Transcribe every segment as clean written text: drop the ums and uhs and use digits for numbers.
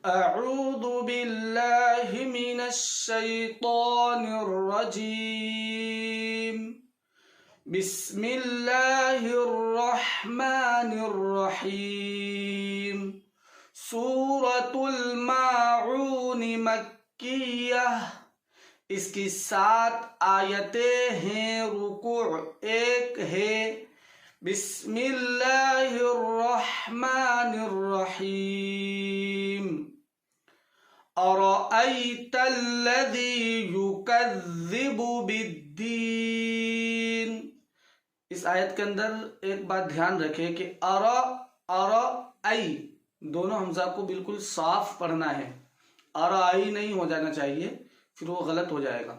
أعوذ بالله من الشيطان الرجيم. بسم الله الرحمن الرحيم. سورة الماعون مکیہ، اس کی 7 آیتیں ہیں، رکوع 1 ہے۔ بسم اللہ الرحمن الرحیم۔ أرأيت الذي يكذب بالدين۔ اس آیت کے اندر ایک بات دھیان رکھیں کہ ارأئی دونوں حمزہ کو بالکل صاف پڑھنا ہے، ارأئی نہیں ہو جانا چاہیے، پھر وہ غلط ہو جائے گا۔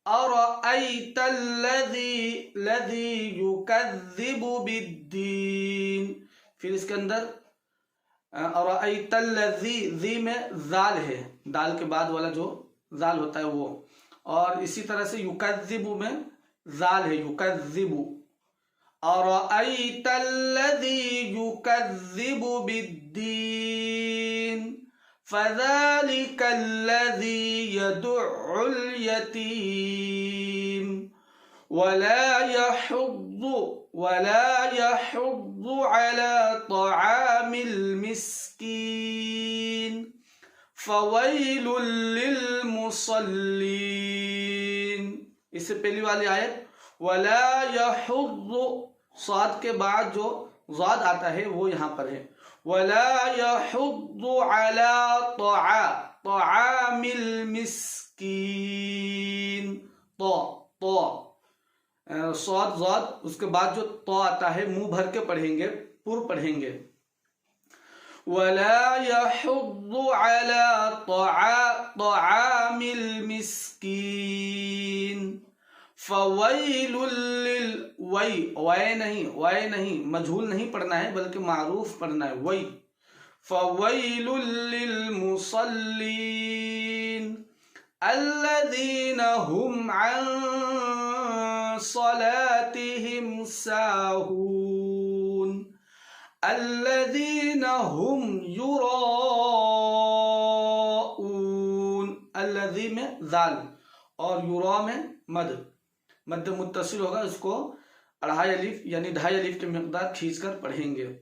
أرأيت الذي يكذب بالدين۔ پھر اس کے اندر أرأيت الذي، ذی میں ذال ہے، دال کے بعد والا جو ذال ہوتا ہے وہ، اور اسی طرح سے یکذب میں ذال ہے، یکذب۔ أرأيت الذي يكذب بالدين فذلك الذي يدع اليتيم ولا يحض على طعام المسكين فويل للمصلين۔ اس سے پہلی والی آیت ولا يحض، صاد کے بعد جو ضاد آتا ہے وہ یہاں پر ہے، ولا يحض على طعام المسكين، صاد ضاد، اس کے بعد جو تو آتا ہے منہ بھر کے پڑھیں گے، پر پڑھیں گے۔ ولا يحض على طعام المسكين فويل وے نہیں مجھول نہیں پڑھنا ہے بلکہ معروف پڑھنا ہے، وی۔ فويل للمصلين الذين هم عن صلاتهم ساهون الذين هم يراءون، الذي میں ذال اور یرا میں مد متصل ہوگا، اس کو 2.5 الف یعنی 2.5 الف کی مقدار کھینچ کر پڑھیں گے۔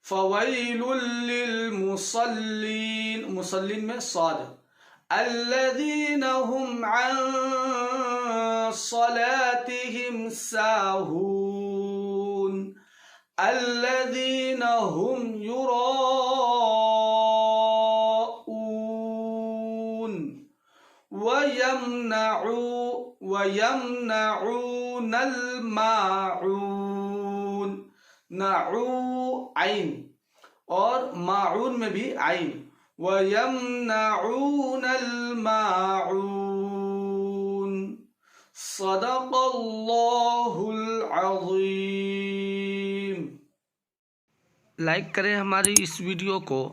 فویل للمصلین، مصلین میں صاد، الذین هم عن صلاتهم ساہون الذین هم یراءون وَيَمْنَعُونَ الْمَاعُونَ، نعو عین اور ماعون میں بھی عین، وَيَمْنَعُونَ الْمَاعُونَ۔ صدق اللہ العظیم۔ لائک کریں ہماری اس ویڈیو کو،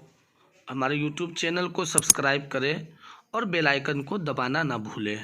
ہمارے یوٹیوب چینل کو سبسکرائب کریں اور بیل آئیکن کو دبانا نہ بھولیں۔